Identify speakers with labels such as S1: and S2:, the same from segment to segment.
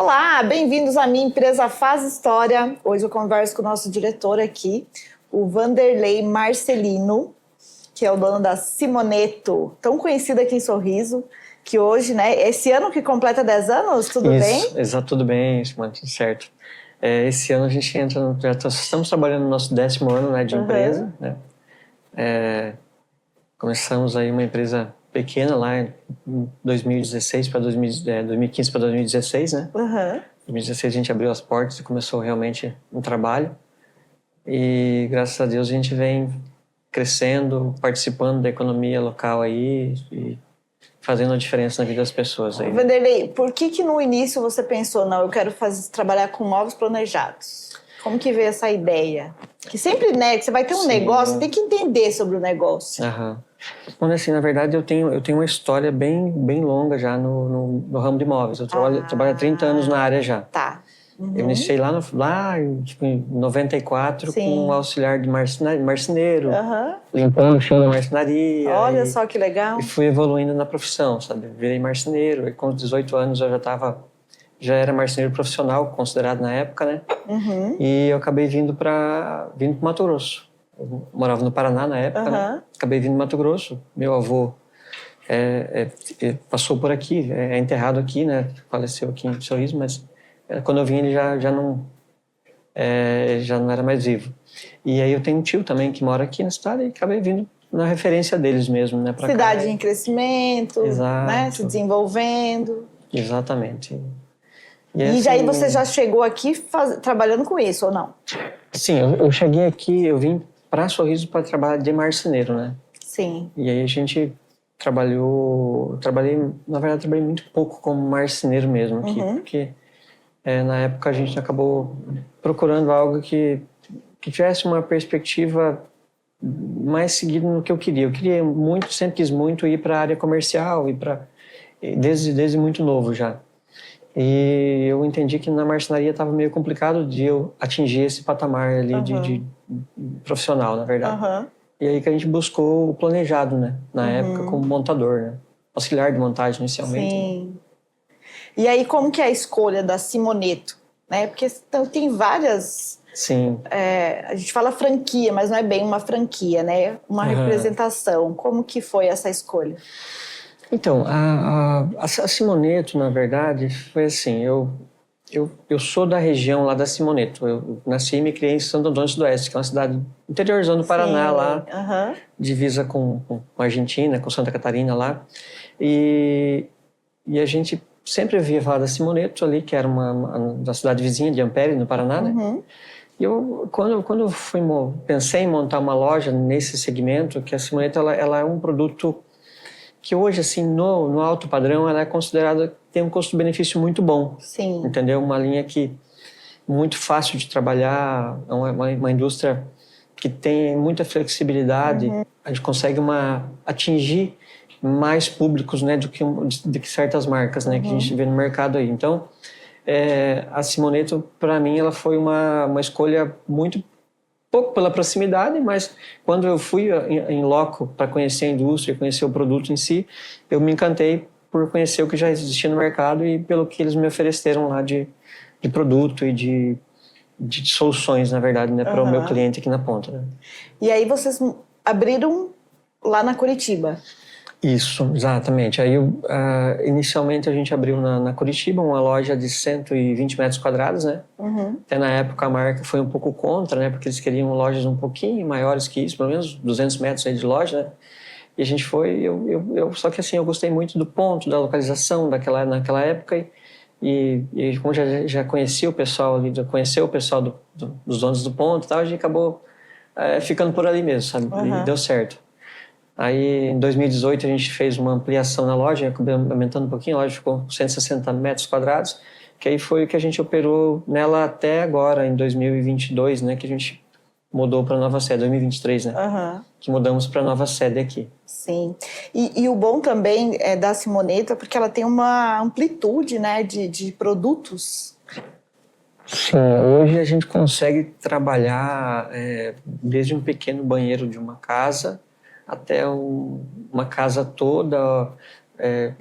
S1: Olá, bem-vindos à minha empresa Faz História. Hoje eu converso com o nosso diretor aqui, o Vanderlei Marcelino, que é o dono da Simoneto, tão conhecida aqui em Sorriso, que hoje, né, esse ano que completa 10 anos, tudo bem?
S2: Exato, tudo bem, Simone, tudo certo. Esse ano a gente entra estamos trabalhando no nosso 10º ano, né, de empresa, né? Começamos aí uma empresa pequena lá em 2016 para 2015 para 2016, né? Em 2016 a gente abriu as portas e começou realmente um trabalho. E graças a Deus a gente vem crescendo, participando da economia local aí e fazendo a diferença na vida das pessoas aí.
S1: Vanderlei, por que no início você pensou, não, eu quero trabalhar com móveis planejados? Como que veio essa ideia? Que sempre, né, que você vai ter um negócio, tem que entender sobre o negócio.
S2: Bom, assim, na verdade, eu tenho uma história bem longa já no ramo de imóveis. Eu trabalho há 30 anos na área já.
S1: Tá.
S2: Eu iniciei lá em 94 com um auxiliar de marceneiro, limpando o chão da marcenaria.
S1: Olha só que legal.
S2: E fui evoluindo na profissão, sabe? Virei marceneiro e com 18 anos eu já era marceneiro profissional, considerado na época, né? E eu acabei vindo para Mato Grosso. Eu morava no Paraná na época, né? Acabei vindo para Mato Grosso. Meu avô passou por aqui, é enterrado aqui, né? Faleceu aqui em Sorriso, mas quando eu vim ele já não era mais vivo. E aí eu tenho um tio também que mora aqui na cidade e acabei vindo na referência deles mesmo, né? Pra
S1: cidade
S2: cá.
S1: em crescimento, né? Se desenvolvendo.
S2: Exatamente.
S1: E assim, aí você já chegou aqui trabalhando com isso, ou não?
S2: Sim, eu cheguei aqui, eu vim para Sorriso para trabalhar de marceneiro, né?
S1: Sim.
S2: E aí a gente trabalhei muito pouco como marceneiro mesmo aqui, porque na época a gente acabou procurando algo que tivesse uma perspectiva mais seguida no que eu queria. Eu queria muito, sempre quis muito ir para a área comercial, desde muito novo já. E eu entendi que na marcenaria estava meio complicado de eu atingir esse patamar ali de profissional, na verdade. E aí que a gente buscou o planejado, né? Na época, como montador, né? Auxiliar de montagem inicialmente.
S1: Sim. Né? E aí como que é a escolha da Simoneto? Né? Porque tem várias...
S2: Sim.
S1: A gente fala franquia, mas não é bem uma franquia, né? Uma representação. Como que foi essa escolha?
S2: Então, a Simoneto, na verdade, foi assim, eu sou da região lá da Simoneto. Eu nasci e me criei em Santo Antônio do Sudoeste, que é uma cidade interiorzão do Paraná, lá, divisa com a Argentina, com Santa Catarina lá. E a gente sempre via falar da Simoneto ali, que era da cidade vizinha de Ampere, no Paraná, né? E eu, quando eu pensei em montar uma loja nesse segmento, que a Simoneto ela é um produto que hoje, assim, no alto padrão, ela é considerada, tem um custo-benefício muito bom.
S1: Sim.
S2: Entendeu? Uma linha muito fácil de trabalhar, é uma indústria que tem muita flexibilidade, a gente consegue atingir mais públicos, né, do que certas marcas, né, que a gente vê no mercado aí. Então, a Simoneto, para mim, ela foi uma escolha muito pouco pela proximidade, mas quando eu fui em loco para conhecer a indústria, conhecer o produto em si, eu me encantei por conhecer o que já existia no mercado e pelo que eles me ofereceram lá de produto e de soluções, na verdade, né, para o meu cliente aqui na ponta. Né?
S1: E aí vocês abriram lá na Curitiba?
S2: Isso, exatamente. Aí, inicialmente, a gente abriu na Curitiba uma loja de 120 metros quadrados, né? Até na época a marca foi um pouco contra, né? Porque eles queriam lojas um pouquinho maiores que isso, pelo menos 200 metros aí de loja, né? E a gente foi, só que assim, eu gostei muito do ponto, da localização naquela época e como já conhecia o pessoal ali, conheceu o pessoal dos donos do ponto e tal, a gente acabou ficando por ali mesmo, sabe? E deu certo. Aí, em 2018, a gente fez uma ampliação na loja, aumentando um pouquinho, a loja ficou 160 metros quadrados, que aí foi o que a gente operou nela até agora, em 2022, né, que a gente mudou para a nova sede, 2023, né, que mudamos para a nova sede aqui.
S1: Sim, e o bom também da Simoneto é porque ela tem uma amplitude, né, de produtos.
S2: Sim, hoje a gente consegue trabalhar desde um pequeno banheiro de uma casa até uma casa toda,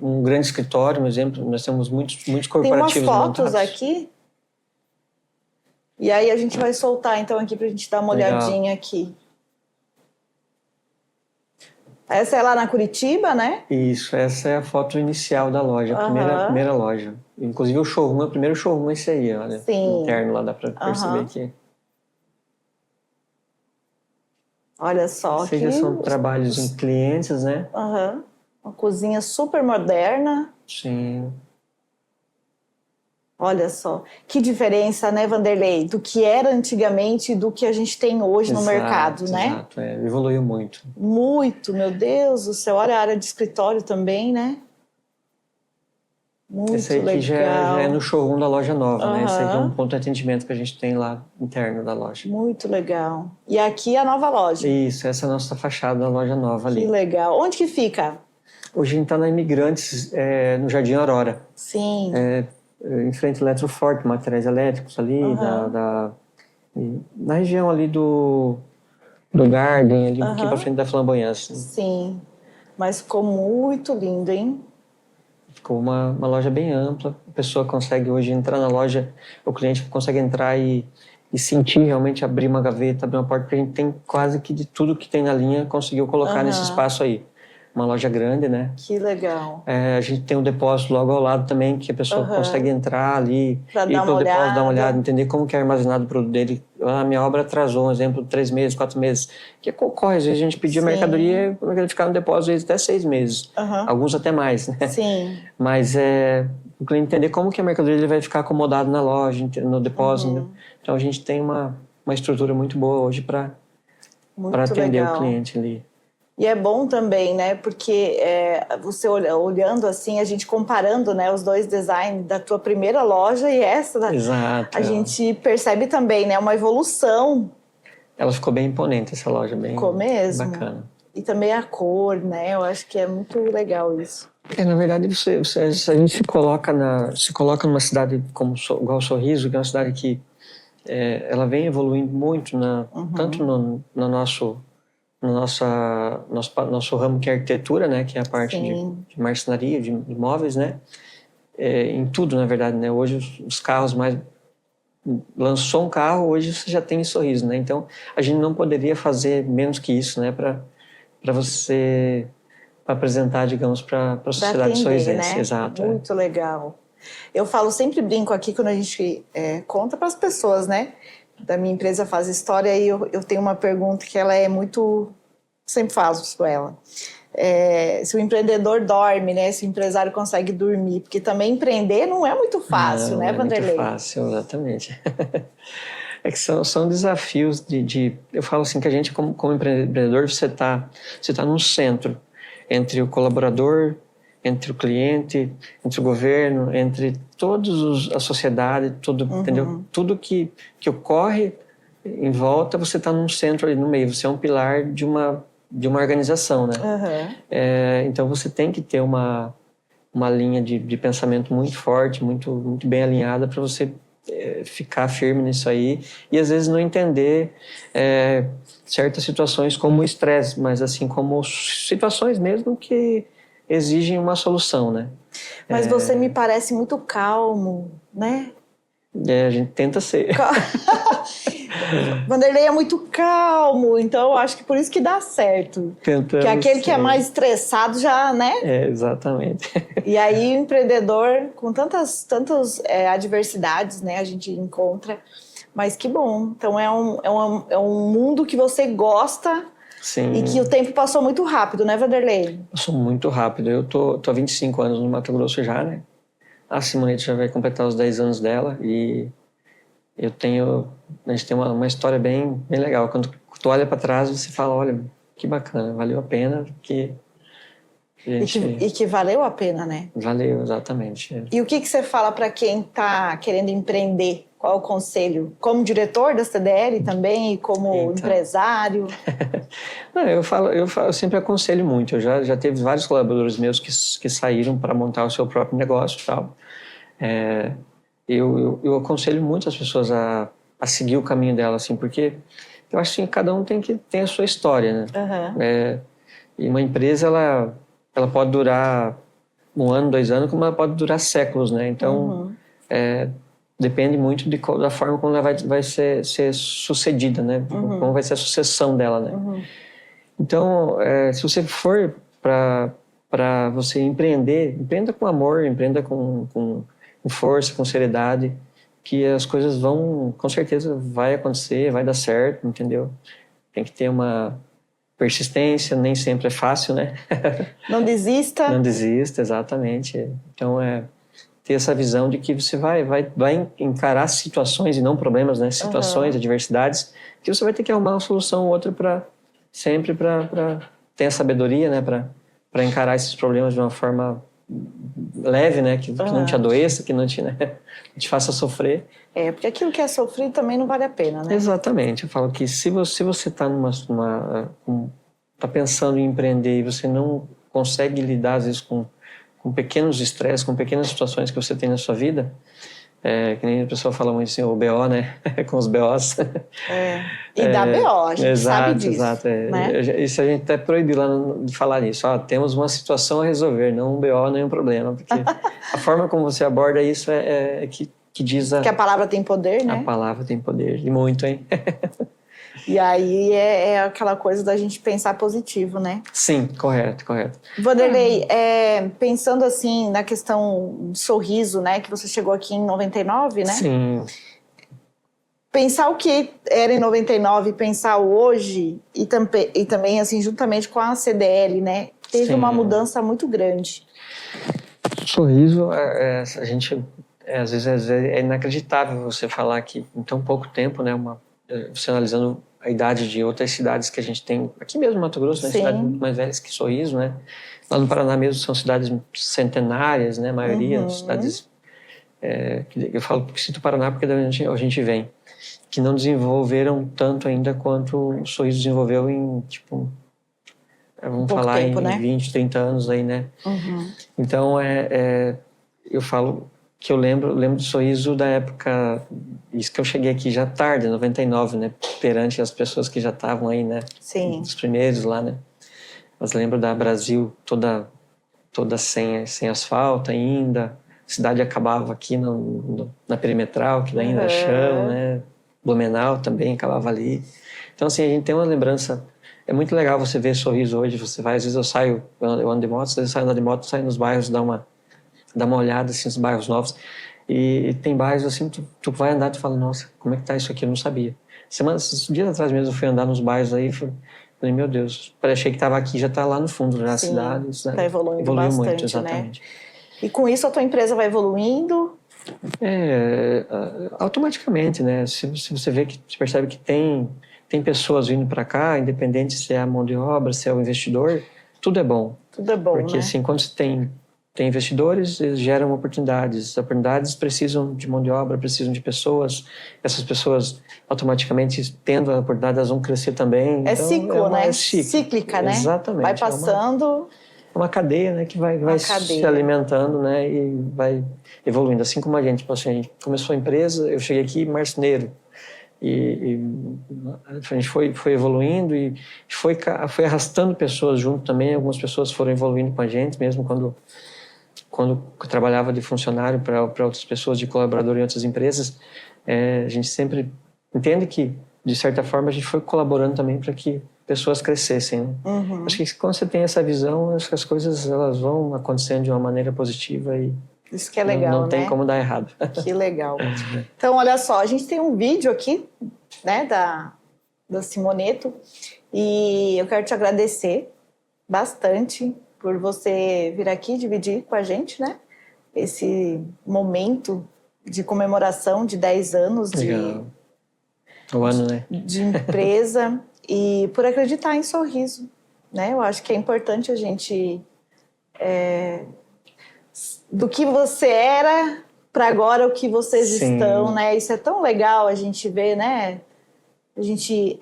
S2: um grande escritório, por exemplo, nós temos muitos
S1: Tem umas
S2: corporativos
S1: fotos
S2: montados.
S1: aqui. E aí a gente vai soltar então aqui pra gente dar uma
S2: Legal.
S1: olhadinha aqui. Essa é lá na Curitiba, né?
S2: Isso, essa é a foto inicial da loja, a primeira loja. Inclusive o showroom, o primeiro showroom é esse aí, olha.
S1: Sim.
S2: Interno lá, dá pra perceber aqui.
S1: Olha só.
S2: Esses já são trabalhos em clientes, né?
S1: Uma cozinha super moderna.
S2: Sim.
S1: Olha só. Que diferença, né, Vanderlei? Do que era antigamente e do que a gente tem hoje no mercado, né?
S2: Exato, evoluiu muito.
S1: Muito, meu Deus do céu. Olha a área de escritório também, né? Muito
S2: esse aí
S1: legal.
S2: Que já é no showroom da loja nova, né? Esse aqui é um ponto de atendimento que a gente tem lá interno da loja.
S1: Muito legal. E aqui a nova loja.
S2: Isso, essa é a nossa fachada da loja nova ali.
S1: Que legal. Onde que fica?
S2: Hoje a gente está na Imigrantes, no Jardim Aurora.
S1: Sim.
S2: Em frente ao Eletroforte, materiais elétricos ali, na região ali do Garden, ali um pouquinho pra frente da Flamboyance.
S1: Sim. Mas ficou muito lindo, hein?
S2: Ficou uma loja bem ampla. A pessoa consegue hoje entrar na loja, o cliente consegue entrar e sentir realmente abrir uma gaveta, abrir uma porta, porque a gente tem quase que de tudo que tem na linha, conseguiu colocar nesse espaço aí. Uma loja grande, né?
S1: Que legal.
S2: A gente tem um depósito logo ao lado também, que a pessoa consegue entrar ali,
S1: pra
S2: ir para o depósito, dar uma olhada, entender como que é armazenado o produto dele. A minha obra atrasou, um exemplo, 3 meses, 4 meses. Que ocorre, às vezes a gente pedia mercadoria, a mercadoria ficava no depósito, às vezes até 6 meses. Alguns até mais, né?
S1: Sim.
S2: Mas o cliente entender como que a mercadoria ele vai ficar acomodado na loja, no depósito. Né? Então a gente tem uma estrutura muito boa hoje para atender o cliente ali.
S1: E é bom também, né? Porque você olhando assim, a gente comparando, né, os dois designs da tua primeira loja e essa,
S2: Exato.
S1: A gente percebe também, né, uma evolução.
S2: Ela ficou bem imponente, essa loja, bem bacana.
S1: E também a cor, né? Eu acho que é muito legal isso.
S2: Na verdade, a gente se coloca numa cidade igual Sorriso, que é uma cidade que ela vem evoluindo muito, tanto no nosso ramo que é arquitetura, né, que é a parte de marcenaria, de imóveis, né, em tudo, na verdade, né, hoje os carros lançou um carro, hoje você já tem em Sorriso, né, então a gente não poderia fazer menos que isso, né, para apresentar, digamos, para a sociedade sorrisense, né? Exato.
S1: Muito legal. Eu sempre brinco aqui quando a gente conta para as pessoas, né, da minha empresa Faz História, e eu tenho uma pergunta que ela é muito... Sempre faço com ela. Se o empreendedor dorme, né? Se o empresário consegue dormir. Porque também empreender não é muito fácil, né, Vanderlei?
S2: Não é muito fácil, exatamente. É que são desafios eu falo assim que a gente, como empreendedor, você tá num centro entre o colaborador, entre o cliente, entre o governo, entre a sociedade, tudo, entendeu? Tudo que ocorre em volta, você está num centro ali no meio. Você é um pilar de uma organização, né? Então você tem que ter uma linha de pensamento muito forte, muito, muito bem alinhada para você ficar firme nisso aí e às vezes não entender certas situações como o estresse, mas assim como situações mesmo que exigem uma solução, né?
S1: Mas você me parece muito calmo, né?
S2: A gente tenta ser.
S1: Vanderlei é muito calmo, então eu acho que por isso que dá certo. Porque aquele que é mais estressado já, né?
S2: Exatamente.
S1: E aí o empreendedor, com tantas adversidades, né, a gente encontra, mas que bom. Então é um mundo que você gosta.
S2: Sim.
S1: E que o tempo passou muito rápido, né, Vanderlei?
S2: Passou muito rápido. Eu tô há 25 anos no Mato Grosso já, né? A Simonete já vai completar os 10 anos dela e a gente tem uma história bem legal. Quando tu olha para trás, você fala, olha, que bacana, valeu a pena.
S1: E que valeu a pena, né?
S2: Valeu, exatamente.
S1: E o que você fala para quem está querendo empreender? Qual é o conselho? Como diretor da CDL também, e como empresário?
S2: Não, eu sempre aconselho muito. Eu já teve vários colaboradores meus que saíram para montar o seu próprio negócio e tal. Eu aconselho muito as pessoas a seguir o caminho dela, assim, porque eu acho que cada um tem a sua história, né? E uma empresa, ela pode durar 1 ano, 2 anos, como ela pode durar séculos, né? Então, depende muito da forma como ela vai ser sucedida, né? Como vai ser a sucessão dela, né? Então, se você for para você empreender, empreenda com amor, empreenda com força, com seriedade, que as coisas vão, com certeza, vai acontecer, vai dar certo, entendeu? Tem que ter uma persistência, nem sempre é fácil, né?
S1: Não desista.
S2: Não desista, exatamente. Então, ter essa visão de que você vai encarar situações e não problemas, né? Situações, adversidades, que você vai ter que arrumar uma solução ou outra para ter a sabedoria, né? Para encarar esses problemas de uma forma leve, né? Que não te adoeça, que não te faça sofrer.
S1: Porque aquilo que é sofrido também não vale a pena, né?
S2: Exatamente. Eu falo que se você está tá pensando em empreender e você não consegue lidar, às vezes, com pequenos estresses, com pequenas situações que você tem na sua vida, que nem a pessoa fala muito assim, o BO, né? Com os BOs.
S1: E dá BO, a gente sabe disso.
S2: Exato,
S1: né?
S2: Isso a gente até proíbe lá de falar nisso. Temos uma situação a resolver, não um BO, nem um problema. Porque a forma como você aborda isso que diz
S1: que a palavra tem poder, né?
S2: A palavra tem poder, e muito, hein?
S1: E aí é aquela coisa da gente pensar positivo, né?
S2: Sim, correto.
S1: Vanderlei, pensando assim na questão do sorriso, né? Que você chegou aqui em 99, né?
S2: Sim.
S1: Pensar o que era em 99, pensar hoje e também assim, juntamente com a CDL, né? Teve uma mudança muito grande.
S2: O sorriso, a gente... às vezes é inacreditável você falar que em tão pouco tempo, né? Você analisando a idade de outras cidades que a gente tem aqui mesmo no Mato Grosso, né? Cidades muito mais velhas que Sorriso, né? Lá no Paraná mesmo são cidades centenárias, né? A maioria cidades que eu falo que cito o Paraná porque da onde a gente vem, que não desenvolveram tanto ainda quanto o Sorriso desenvolveu em vamos falar tempo, em 20, 30 anos aí, né? Então eu falo que eu lembro do Sorriso da época, isso que eu cheguei aqui já tarde, 99, né? Perante as pessoas que já estavam aí, né?
S1: Sim.
S2: Os primeiros lá, né? Mas lembro da Brasil toda sem asfalto ainda. A cidade acabava aqui na Perimetral, que ainda é chão, né? Blumenau também acabava ali. Então, assim, a gente tem uma lembrança. É muito legal você ver Sorriso hoje. Você vai, às vezes eu ando de moto, às vezes eu saio andando de moto, saio nos bairros, dá uma olhada assim, nos bairros novos, e tem bairros assim, tu vai andar e tu fala, nossa, como é que tá isso aqui? Eu não sabia. Dias atrás mesmo eu fui andar nos bairros aí, falei, meu Deus, achei que estava aqui, já está lá no fundo da cidade.
S1: Está evoluindo bastante,
S2: muito, exatamente.
S1: Né? E com isso a tua empresa vai evoluindo?
S2: Automaticamente, né? Se você vê que você percebe que tem pessoas vindo para cá, independente se é a mão de obra, se é o investidor, tudo é bom.
S1: Tudo é bom,
S2: porque
S1: né?
S2: assim, quando você tem investidores, eles geram oportunidades. As oportunidades precisam de mão de obra, precisam de pessoas. Essas pessoas, automaticamente, tendo a oportunidade, elas vão crescer também.
S1: Então, ciclo, né? Cíclica, né?
S2: Exatamente.
S1: Vai passando...
S2: uma cadeia, né? Que vai se alimentando, né? E vai evoluindo. Assim como a gente começou a empresa, eu cheguei aqui marceneiro. E a gente foi evoluindo e foi arrastando pessoas junto também. Algumas pessoas foram evoluindo com a gente, mesmo quando eu trabalhava de funcionário para outras pessoas, de colaborador em outras empresas. A gente sempre entende que, de certa forma, a gente foi colaborando também para que pessoas crescessem. Né? Acho que quando você tem essa visão, acho que as coisas elas vão acontecendo de uma maneira positiva e
S1: isso que é legal,
S2: não tem como dar errado.
S1: Que legal. Então, olha só, a gente tem um vídeo aqui, né, da Simoneto, e eu quero te agradecer bastante por você vir aqui dividir com a gente, né, esse momento de comemoração de 10 anos de empresa e por acreditar em Sorriso, né? Eu acho que é importante a gente... do que você era para agora o que vocês estão, né? Isso é tão legal a gente ver, né? A gente,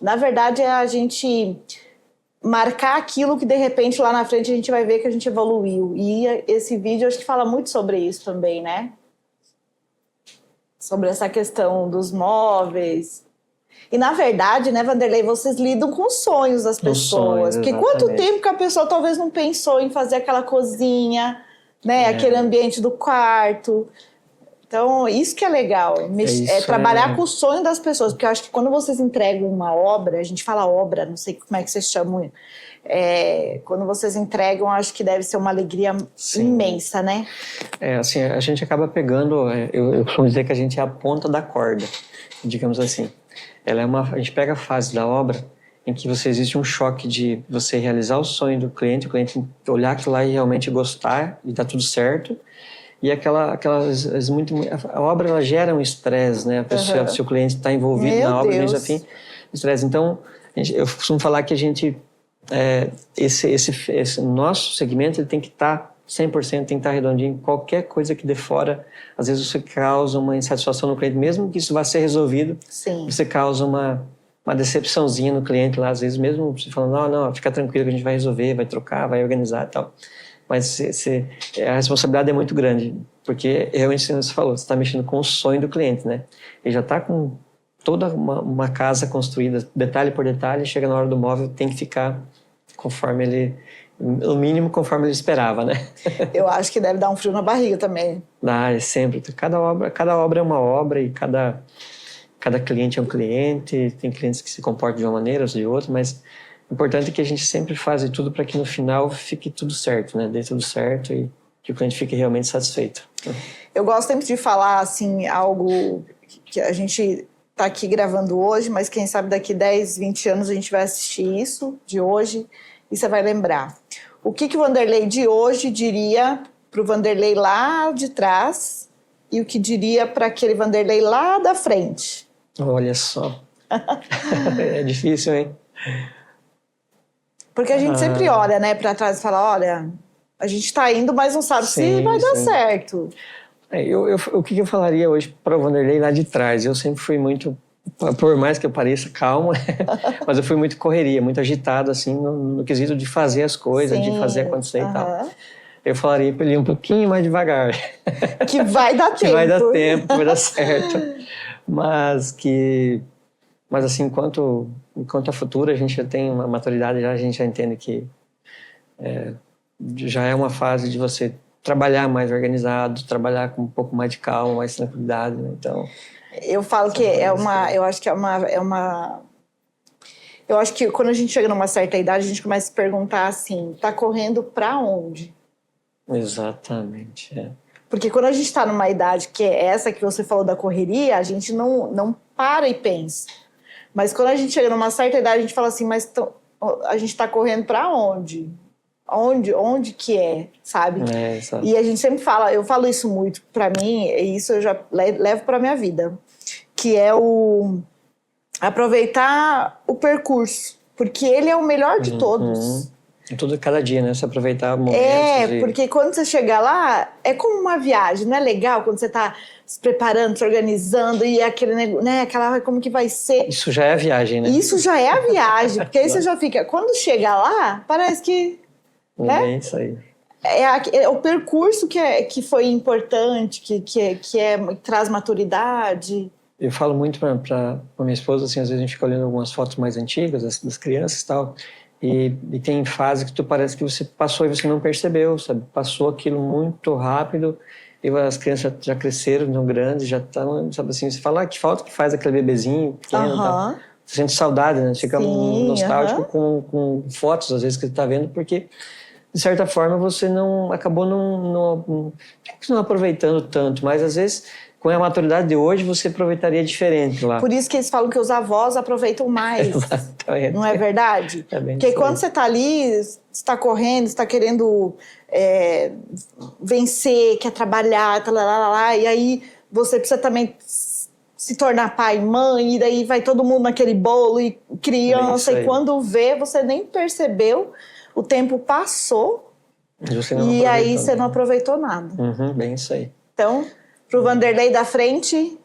S1: na verdade, é a gente marcar aquilo que de repente lá na frente a gente vai ver que a gente evoluiu. E esse vídeo acho que fala muito sobre isso também, né? Sobre essa questão dos móveis. E na verdade, né, Vanderlei, vocês lidam com os sonhos das pessoas. Porque quanto tempo que a pessoa talvez não pensou em fazer aquela cozinha, né, aquele ambiente do quarto. Então, isso que é legal, trabalhar com o sonho das pessoas. Porque eu acho que quando vocês entregam uma obra, a gente fala obra, não sei como é que vocês chamam, quando vocês entregam, acho que deve ser uma alegria imensa, né?
S2: Assim, a gente acaba pegando, eu costumo dizer que a gente é a ponta da corda, digamos assim. A gente pega a fase da obra em que existe um choque de você realizar o sonho do cliente, o cliente olhar aquilo lá e realmente gostar e tá tudo certo. E a obra ela gera um estresse, né? A pessoa, se o cliente está envolvido na obra, mesmo assim, estresse. Então, eu costumo falar que a gente, esse nosso segmento ele tem que estar 100%, tem que estar redondinho. Qualquer coisa que dê fora, às vezes você causa uma insatisfação no cliente, mesmo que isso vá ser resolvido, você causa uma decepçãozinha no cliente lá, às vezes mesmo você falando, não, fica tranquilo que a gente vai resolver, vai trocar, vai organizar e tal. Mas a responsabilidade é muito grande, porque realmente, como você falou, você está mexendo com o sonho do cliente, né? Ele já está com toda uma casa construída, detalhe por detalhe, chega na hora do móvel, tem que ficar conforme ele, no mínimo conforme ele esperava, né?
S1: Eu acho que deve dar um frio na barriga também.
S2: É sempre. Cada obra é uma obra e cada cliente é um cliente, tem clientes que se comportam de uma maneira, outros de outra, mas o importante é que a gente sempre faz de tudo para que no final fique tudo certo, né? Dê tudo certo e que o cliente fique realmente satisfeito.
S1: Eu gosto sempre de falar, assim, algo que a gente está aqui gravando hoje, mas quem sabe daqui 10, 20 anos a gente vai assistir isso, de hoje, e você vai lembrar. O que o Vanderlei de hoje diria para o Vanderlei lá de trás e o que diria para aquele Vanderlei lá da frente?
S2: Olha só. É difícil, hein?
S1: Porque a gente sempre olha, né, para trás e fala, olha, a gente está indo, mas não sabe se vai dar certo.
S2: O que eu falaria hoje para o Vanderlei lá de trás? Eu sempre fui muito, por mais que eu pareça calmo, mas eu fui muito correria, muito agitado, assim, no quesito de fazer as coisas, de fazer acontecer e tal. Eu falaria para ele ir um pouquinho mais devagar.
S1: Que vai dar tempo.
S2: Que vai dar tempo, vai dar certo. Mas assim, enquanto a futura, a gente já tem uma maturidade, a gente já entende que já é uma fase de você trabalhar mais organizado, trabalhar com um pouco mais de calma, mais tranquilidade, né? Então,
S1: eu falo que eu acho que eu acho que quando a gente chega numa certa idade, a gente começa a se perguntar assim, tá correndo para onde?
S2: Exatamente,
S1: Porque quando a gente está numa idade que é essa que você falou da correria, a gente não para e pensa. Mas quando a gente chega numa certa idade, a gente fala assim, mas a gente está correndo para onde? Onde que é, sabe? E a gente sempre fala, eu falo isso muito para mim, e isso eu já levo para minha vida, que é o aproveitar o percurso, porque ele é o melhor de todos.
S2: Cada dia, né? Se aproveitar momentos.
S1: Porque quando você chega lá, é como uma viagem, não é legal quando você tá se preparando, se organizando e aquele, né, aquela, como que vai ser.
S2: Isso já é a viagem, né?
S1: Isso já é a viagem, porque aí você já fica, quando chega lá, parece que...
S2: É isso aí.
S1: É o percurso que foi importante, que traz maturidade.
S2: Eu falo muito para minha esposa, assim, às vezes a gente fica olhando algumas fotos mais antigas das crianças e tal, e tem fase que parece que você passou e você não percebeu, sabe? Passou aquilo muito rápido e as crianças já cresceram, não grandes, já estão, sabe assim, você fala, que falta que faz aquele bebezinho pequeno e tal. Você sente saudade, né? Fica nostálgico com fotos, às vezes, que você está vendo, porque de certa forma você acabou não aproveitando tanto, mas às vezes com a maturidade de hoje você aproveitaria diferente lá.
S1: Por isso que eles falam que os avós aproveitam mais.
S2: Exatamente.
S1: Não é verdade? Porque quando você está ali, você está correndo, você está querendo vencer, quer trabalhar, e aí você precisa também se tornar pai e mãe, e daí vai todo mundo naquele bolo e criança, e quando vê, você nem percebeu, o tempo passou e aí você não aproveitou nada.
S2: Bem isso aí.
S1: Então, pro Vanderlei da frente,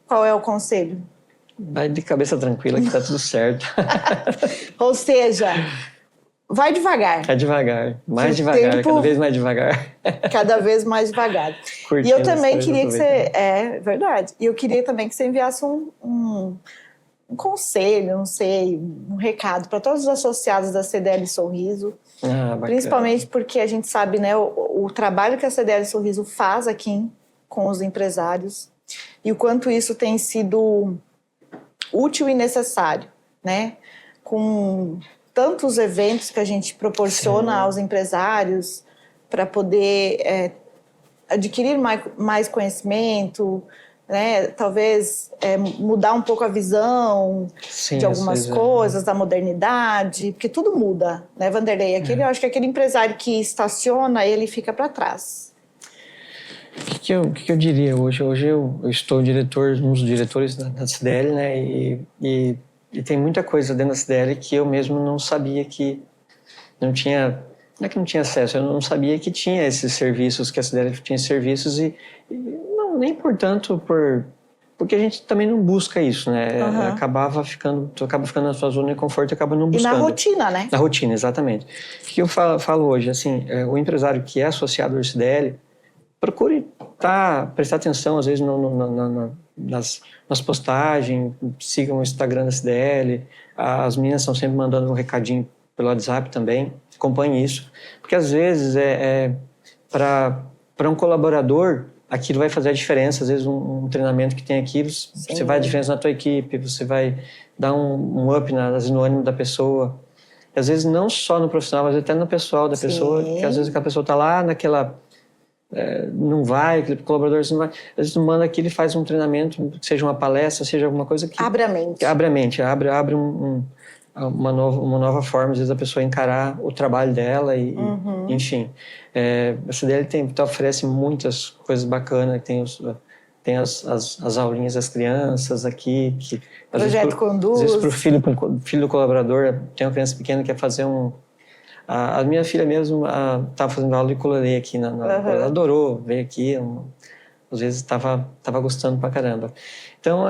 S1: qual é o conselho?
S2: Vai de cabeça tranquila que tá tudo certo.
S1: Ou seja, vai devagar.
S2: Vai devagar, mais devagar, cada vez mais devagar.
S1: Cada vez mais devagar.
S2: Curtindo
S1: e eu também queria que você... É verdade. E eu queria também que você enviasse um um conselho, não sei, um recado para todos os associados da CDL Sorriso. Principalmente porque a gente sabe, né, o trabalho que a CDL Sorriso faz aqui com os empresários e o quanto isso tem sido útil e necessário, né? Com tantos eventos que a gente proporciona aos empresários para poder adquirir mais conhecimento, né? Talvez mudar um pouco a visão de algumas coisas, da modernidade, porque tudo muda, né, Vanderlei? Eu acho que aquele empresário que estaciona, ele fica para trás.
S2: O que eu diria hoje? Hoje eu estou um dos diretores da CDL, né? E tem muita coisa dentro da CDL que eu mesmo não sabia que não tinha... Não é que não tinha acesso, eu não sabia que tinha esses serviços, que a CDL tinha serviços e não, nem portanto porque a gente também não busca isso, né? Tu acaba ficando na sua zona de conforto e acaba não buscando.
S1: E na rotina, né?
S2: Na rotina, exatamente. O que eu falo hoje, assim, o empresário que é associado ao CDL, procure prestar atenção, às vezes, nas postagens, sigam o Instagram da CDL, as meninas estão sempre mandando um recadinho pelo WhatsApp também, acompanhe isso, porque às vezes para um colaborador aquilo vai fazer a diferença, às vezes um treinamento que tem aquilo, você vai a diferença na tua equipe, você vai dar um up no ânimo da pessoa, e às vezes não só no profissional, mas até no pessoal da pessoa, que às vezes aquela pessoa está lá naquela... não vai, aquele colaborador não vai, às vezes tu manda aquilo e faz um treinamento, seja uma palestra, seja alguma coisa que...
S1: Abre a mente.
S2: Abre a mente, abre uma nova forma, às vezes, a pessoa encarar o trabalho dela e enfim. A CDL oferece muitas coisas bacanas, tem as aulinhas das crianças aqui, que
S1: Projeto Conduz.
S2: Às vezes pro filho do colaborador, tem uma criança pequena que quer fazer a minha filha mesmo estava fazendo aula de ukulele aqui, ela adorou, veio aqui, às vezes estava gostando pra caramba. Então,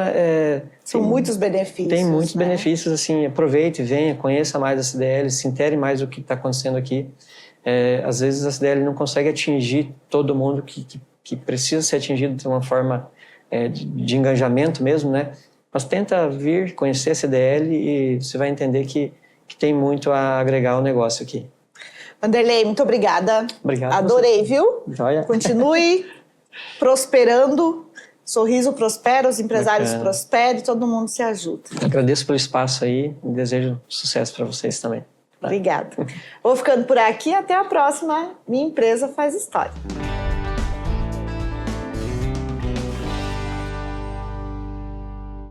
S1: são muitos benefícios.
S2: Tem muitos
S1: né?
S2: benefícios, assim, aproveite, venha, conheça mais a CDL, se intere mais do que está acontecendo aqui. Às vezes a CDL não consegue atingir todo mundo que precisa ser atingido de uma forma de engajamento mesmo, né? Mas tenta vir, conhecer a CDL e você vai entender que tem muito a agregar ao negócio aqui.
S1: Vanderlei, muito obrigada.
S2: Obrigado.
S1: Adorei, viu?
S2: Joia.
S1: Continue prosperando. Sorriso prospera, os empresários prosperem, todo mundo se ajuda.
S2: Agradeço pelo espaço aí e desejo sucesso para vocês também.
S1: Obrigada. Vou ficando por aqui. Até a próxima. Minha empresa faz história.